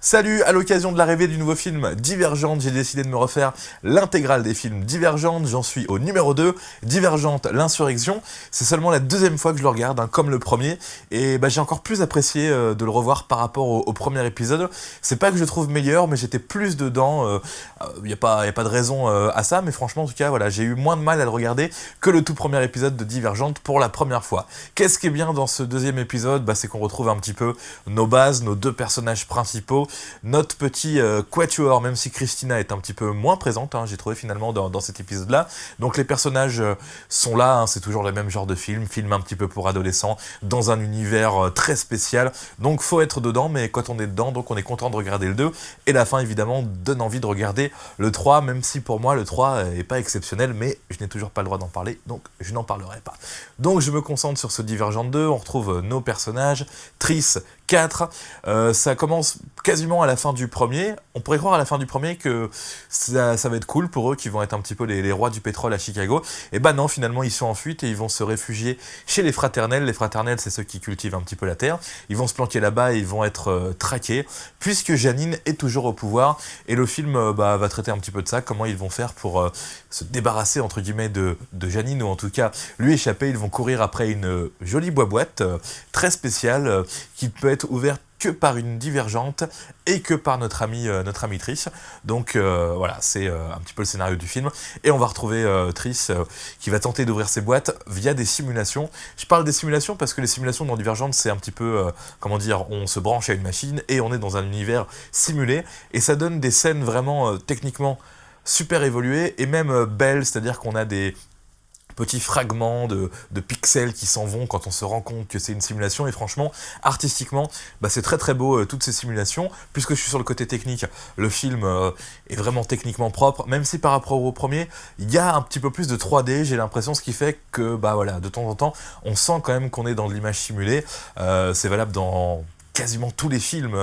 Salut, à l'occasion de l'arrivée du nouveau film Divergente, j'ai décidé de me refaire l'intégrale des films Divergente, j'en suis au numéro 2, Divergente, l'insurrection, c'est seulement la deuxième fois que je le regarde, comme le premier, et j'ai encore plus apprécié de le revoir par rapport au premier épisode. C'est pas que je le trouve meilleur, mais j'étais plus dedans, y a pas de raison à ça, mais franchement en tout cas, voilà, j'ai eu moins de mal à le regarder que le tout premier épisode de Divergente pour la première fois. Qu'est-ce qui est bien dans ce deuxième épisode? C'est qu'on retrouve un petit peu nos bases, nos deux personnages principaux, notre petit quatuor, même si Christina est un petit peu moins présente, j'ai trouvé finalement dans cet épisode-là. Donc les personnages sont là, c'est toujours le même genre de film un petit peu pour adolescents, dans un univers très spécial, donc faut être dedans, mais quand on est dedans, donc on est content de regarder le 2, et la fin évidemment donne envie de regarder le 3, même si pour moi le 3 est pas exceptionnel, mais je n'ai toujours pas le droit d'en parler, donc je n'en parlerai pas. Donc je me concentre sur ce Divergente 2, on retrouve nos personnages, Triss, 4, ça commence quasiment à la fin du premier. On pourrait croire à la fin du premier que ça va être cool pour eux, qui vont être un petit peu les rois du pétrole à Chicago. Et non, finalement ils sont en fuite et ils vont se réfugier chez les fraternels. Les fraternels, c'est ceux qui cultivent un petit peu la terre. Ils vont se planquer là-bas et ils vont être traqués, puisque Janine est toujours au pouvoir. Et le film va traiter un petit peu de ça, comment ils vont faire pour se débarrasser entre guillemets de Janine, ou en tout cas lui échapper. Ils vont courir après une jolie boîte très spéciale qui peut être ouverte que par une divergente et que par notre amie Triss. Donc voilà, c'est un petit peu le scénario du film. Et on va retrouver Triss qui va tenter d'ouvrir ses boîtes via des simulations. Je parle des simulations parce que les simulations dans Divergente, c'est un petit peu, comment dire, on se branche à une machine et on est dans un univers simulé. Et ça donne des scènes vraiment techniquement super évoluées et même belles, c'est-à-dire qu'on a des petits fragments de pixels qui s'en vont quand on se rend compte que c'est une simulation, et franchement, artistiquement, c'est très très beau toutes ces simulations. Puisque je suis sur le côté technique, le film est vraiment techniquement propre, même si par rapport au premier, il y a un petit peu plus de 3D, j'ai l'impression, ce qui fait que, voilà, de temps en temps, on sent quand même qu'on est dans de l'image simulée. C'est valable dans quasiment tous les films,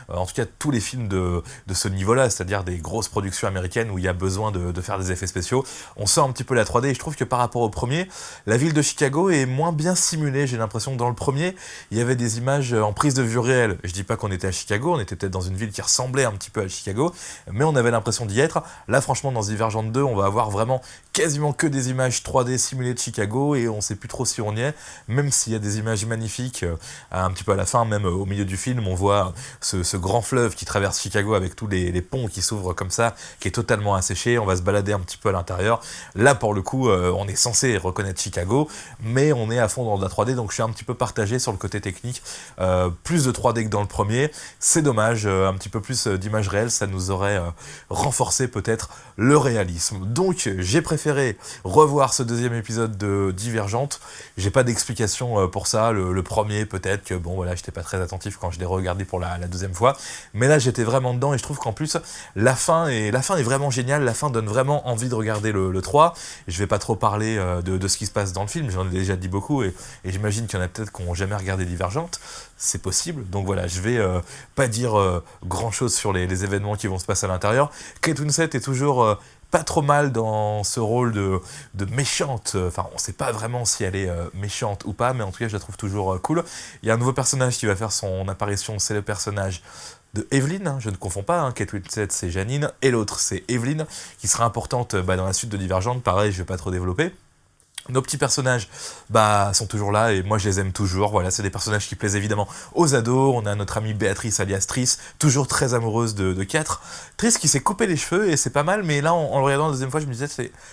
en tout cas tous les films de ce niveau-là, c'est-à-dire des grosses productions américaines où il y a besoin de faire des effets spéciaux. On sent un petit peu la 3D, et je trouve que par rapport au premier, la ville de Chicago est moins bien simulée. J'ai l'impression que dans le premier, il y avait des images en prise de vue réelle. Je dis pas qu'on était à Chicago, on était peut-être dans une ville qui ressemblait un petit peu à Chicago, mais on avait l'impression d'y être. Là, franchement, dans Divergente 2, on va avoir vraiment quasiment que des images 3D simulées de Chicago, et on sait plus trop si on y est, même s'il y a des images magnifiques un petit peu à la fin, même au milieu du film, on voit ce grand fleuve qui traverse Chicago avec tous les ponts qui s'ouvrent comme ça, qui est totalement asséché. On va se balader un petit peu à l'intérieur. Là, pour le coup, on est censé reconnaître Chicago, mais on est à fond dans de la 3D, donc je suis un petit peu partagé sur le côté technique. Plus de 3D que dans le premier, c'est dommage. Un petit peu plus d'images réelles, ça nous aurait renforcé peut-être le réalisme. Donc, j'ai préféré revoir ce deuxième épisode de Divergente. J'ai pas d'explication pour ça. Le premier, peut-être que, bon, voilà, j'étais pas très attentif quand je l'ai regardé pour la deuxième fois, mais là j'étais vraiment dedans, et je trouve qu'en plus la fin est vraiment géniale. La fin donne vraiment envie de regarder le 3. Je vais pas trop parler de ce qui se passe dans le film, j'en ai déjà dit beaucoup, et j'imagine qu'il y en a peut-être qui n'ont jamais regardé Divergente, c'est possible, donc voilà, je vais pas dire grand chose sur les événements qui vont se passer à l'intérieur. Kate Winslet est toujours pas trop mal dans ce rôle de méchante. Enfin, on sait pas vraiment si elle est méchante ou pas, mais en tout cas, je la trouve toujours cool. Il y a un nouveau personnage qui va faire son apparition, c'est le personnage de Evelyn, je ne confonds pas, Kate Winslet c'est Janine, et l'autre c'est Evelyn, qui sera importante dans la suite de Divergente. Pareil, je vais pas trop développer. Nos petits personnages sont toujours là, et moi je les aime toujours. Voilà, c'est des personnages qui plaisent évidemment aux ados. On a notre amie Béatrice alias Triss, toujours très amoureuse de 4. Triss qui s'est coupé les cheveux, et c'est pas mal, mais là en le regardant la deuxième fois, je me disais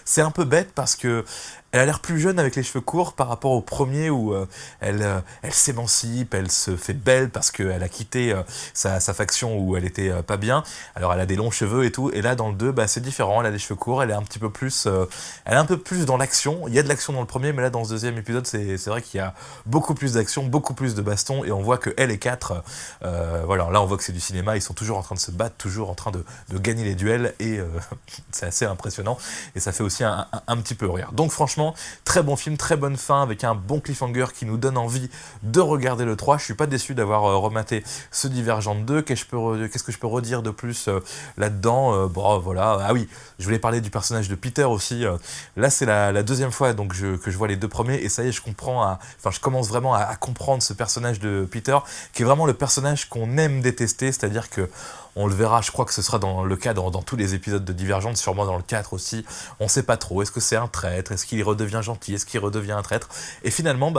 c'est un peu bête, parce que elle a l'air plus jeune avec les cheveux courts par rapport au premier où elle s'émancipe, elle se fait belle parce qu'elle a quitté sa faction où elle était pas bien. Alors elle a des longs cheveux et tout, et là dans le 2, c'est différent, elle a des cheveux courts, elle est un petit peu plus, elle est un peu plus dans l'action. Il y a de l'action dans le premier, mais là dans ce deuxième épisode, c'est vrai qu'il y a beaucoup plus d'action, beaucoup plus de baston, et on voit que elle et 4, voilà, là on voit que c'est du cinéma, ils sont toujours en train de se battre, toujours en train de gagner les duels, et c'est assez impressionnant, et ça fait aussi un petit peu rire. Donc franchement, franchement, très bon film, très bonne fin, avec un bon cliffhanger qui nous donne envie de regarder le 3. Je suis pas déçu d'avoir rematé ce Divergente 2. Qu'est-ce que je peux redire de plus là-dedans? Bon, voilà. Ah oui, je voulais parler du personnage de Peter aussi. Là, c'est la deuxième fois donc, que je vois les deux premiers, et ça y est, je commence vraiment à comprendre ce personnage de Peter, qui est vraiment le personnage qu'on aime détester, c'est-à-dire que on le verra, je crois que ce sera le cas dans tous les épisodes de Divergente, sûrement dans le 4 aussi, on sait pas trop, est-ce que c'est un traître, est-ce qu'il redevient gentil, est-ce qu'il redevient un traître, et finalement,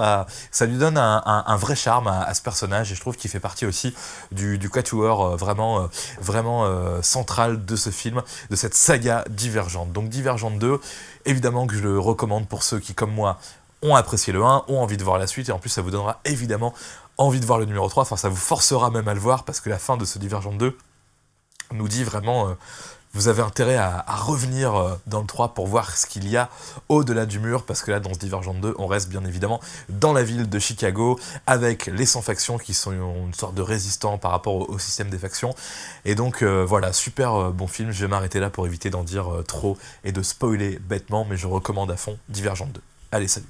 ça lui donne un vrai charme à ce personnage, et je trouve qu'il fait partie aussi du quatuor vraiment central de ce film, de cette saga Divergente. Donc Divergente 2, évidemment que je le recommande pour ceux qui, comme moi, ont apprécié le 1, ont envie de voir la suite, et en plus ça vous donnera évidemment envie de voir le numéro 3, enfin ça vous forcera même à le voir, parce que la fin de ce Divergente 2 nous dit vraiment, vous avez intérêt à revenir dans le 3 pour voir ce qu'il y a au-delà du mur, parce que là, dans ce Divergente 2, on reste bien évidemment dans la ville de Chicago, avec les 100 factions qui sont une sorte de résistants par rapport au système des factions. Et donc voilà, super bon film, je vais m'arrêter là pour éviter d'en dire trop et de spoiler bêtement, mais je recommande à fond Divergente 2. Allez, salut!